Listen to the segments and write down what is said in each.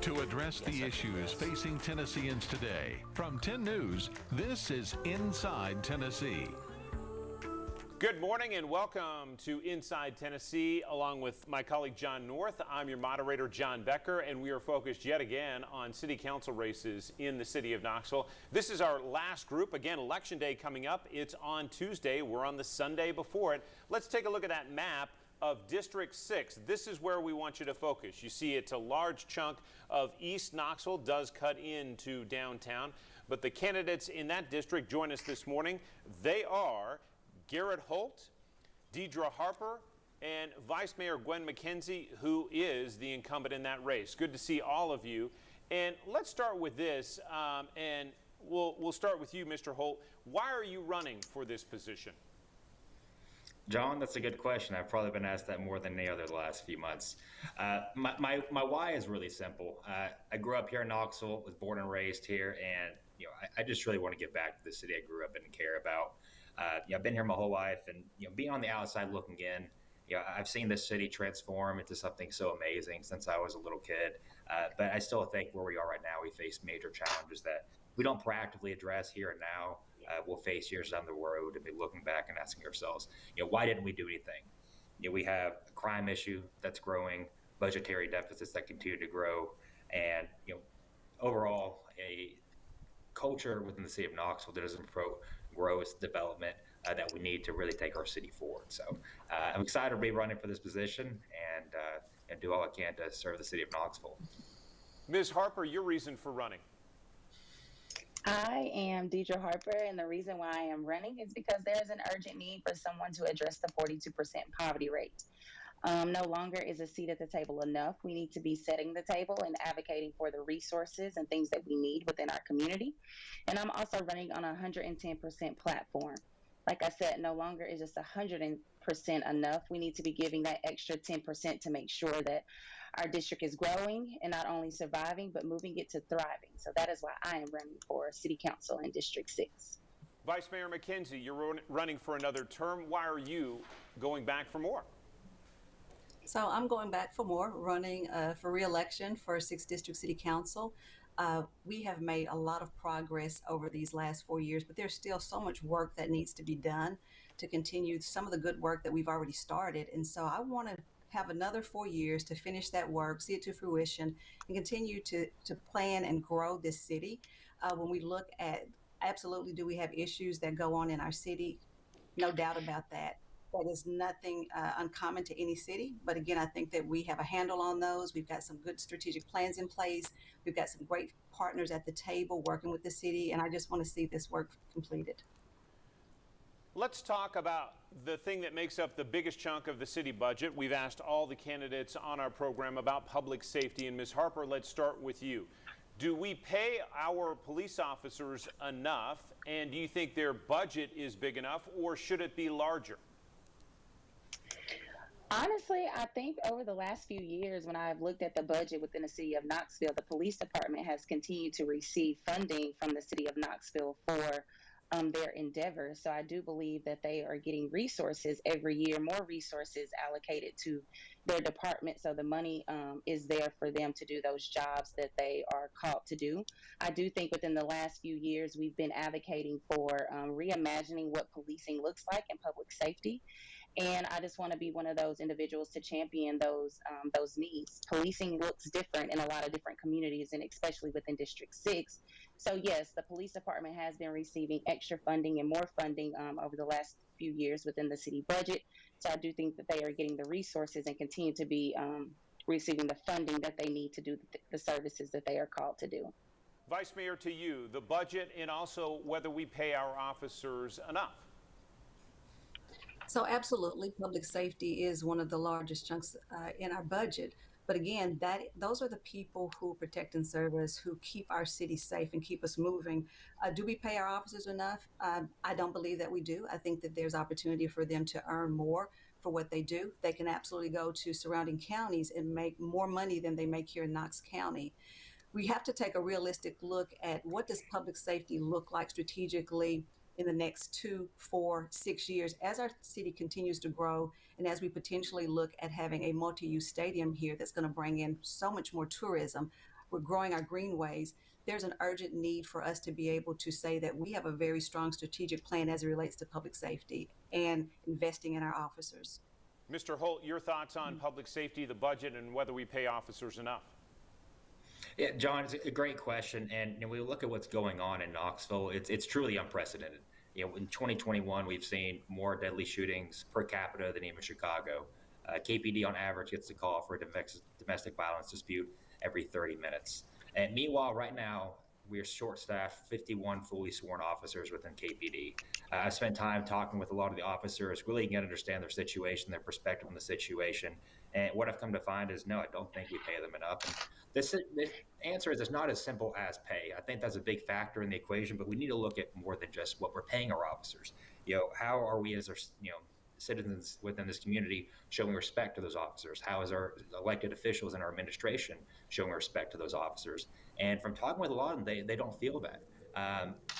To address the issues facing Tennesseans today, from 10 News, this is Inside Tennessee. Good morning and welcome to Inside Tennessee, along with my colleague John North. I'm your moderator, John Becker, and we are focused yet again on city council races in the city of Knoxville. This is our last group. Again, Election Day coming up. It's on Tuesday. We're on the Sunday before it. Let's take a look at that map of District 6. This is where we want you to focus. You see it's a large chunk of East Knoxville does cut into downtown, but the candidates in that district join us this morning. They are Garrett Holt, Deidra Harper, and Vice Mayor Gwen McKenzie, who is the incumbent in that race. Good to see all of you. And let's start with this, and we'll start with you, Mr. Holt. Why are you running for this position? John, that's a good question. I've probably been asked that more than any other the last few months. My why is really simple. I grew up here in Knoxville, was born and raised here, and I just really want to give back to the city I grew up in and care about. I've been here my whole life, and being on the outside looking in, I've seen this city transform into something so amazing since I was a little kid. But I still think where we are right now, we face major challenges that we don't proactively address here and now. We'll face years down the road and be looking back and asking ourselves, why didn't we do anything? We have a crime issue that's growing, budgetary deficits that continue to grow, and overall a culture within the city of Knoxville that doesn't grow its development that we need to really take our city forward. So I'm excited to be running for this position and do all I can to serve the city of Knoxville. Ms. Harper, your reason for running? I am Deidra Harper, and the reason why I am running is because there is an urgent need for someone to address the 42% poverty rate. No longer is a seat at the table enough. We need to be setting the table and advocating for the resources and things that we need within our community. And I'm also running on a 110% platform. Like I said, no longer is just 100% enough. We need to be giving that extra 10% to make sure that our district is growing and not only surviving, but moving it to thriving. So that is why I am running for City Council in District 6. Vice Mayor McKenzie, you're running for another term. Why are you going back for more? So I'm going back for more, running for re-election for 6th District City Council. We have made a lot of progress over these last 4 years, but there's still so much work that needs to be done to continue some of the good work that we've already started. And so I want to have another 4 years to finish that work, see it to fruition, and continue to plan and grow this city. When we look at, absolutely, do we have issues that go on in our city? No doubt about that. That is nothing uncommon to any city. But again, I think that we have a handle on those. We've got some good strategic plans in place. We've got some great partners at the table working with the city. And I just want to see this work completed. Let's talk about the thing that makes up the biggest chunk of the city budget. We've asked all the candidates on our program about public safety. And Ms. Harper, let's start with you. Do we pay our police officers enough? And do you think their budget is big enough, or should it be larger? Honestly, I think over the last few years, when I've looked at the budget within the city of Knoxville, the police department has continued to receive funding from the city of Knoxville for their endeavors. So I do believe that they are getting resources every year, more resources allocated to their department. So the money is there for them to do those jobs that they are called to do. I do think within the last few years, we've been advocating for reimagining what policing looks like in public safety. And I just want to be one of those individuals to champion those needs. Policing looks different in a lot of different communities, and especially within District 6. So yes, the police department has been receiving extra funding and more funding over the last few years within the city budget. So I do think that they are getting the resources and continue to be receiving the funding that they need to do the services that they are called to do. Vice Mayor, to you, the budget and also whether we pay our officers enough. So absolutely, public safety is one of the largest chunks in our budget. But again, those are the people who protect and serve us, who keep our city safe and keep us moving. Do we pay our officers enough? I don't believe that we do. I think that there's opportunity for them to earn more for what they do. They can absolutely go to surrounding counties and make more money than they make here in Knox County. We have to take a realistic look at what does public safety look like strategically in the next 2, 4, 6 years as our city continues to grow, and as we potentially look at having a multi-use stadium here that's going to bring in so much more tourism. we're growing our greenways. There's an urgent need for us to be able to say that we have a very strong strategic plan as it relates to public safety and investing in our officers. Mr. Holt, your thoughts on public safety, the budget, and whether we pay officers enough? Yeah, John, it's a great question. And when we look at what's going on in Knoxville, it's truly unprecedented. In 2021, we've seen more deadly shootings per capita than even Chicago. KPD on average gets a call for a domestic violence dispute every 30 minutes. And meanwhile, right now, we are short-staffed, 51 fully sworn officers within KPD. I spent time talking with a lot of the officers, really getting to understand their situation, their perspective on the situation. And what I've come to find is, no, I don't think we pay them enough. And this answer is it's not as simple as pay. I think that's a big factor in the equation, but we need to look at more than just what we're paying our officers. How are we as our, citizens within this community showing respect to those officers? How is our elected officials in our administration showing respect to those officers? And from talking with a lot of them, they don't feel that.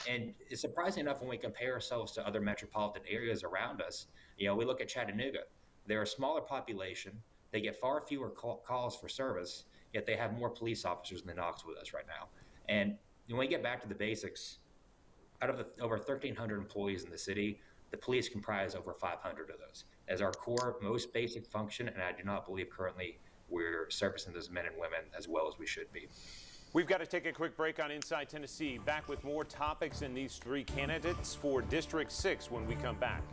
And it's surprising enough when we compare ourselves to other metropolitan areas around us. We look at Chattanooga. They're a smaller population. They get far fewer calls for service, yet they have more police officers than Knoxville does right now. And when we get back to the basics, out of the over 1,300 employees in the city, the police comprise over 500 of those as our core, most basic function, and I do not believe currently we're servicing those men and women as well as we should be. We've got to take a quick break on Inside Tennessee. Back with more topics and these three candidates for District 6 when we come back.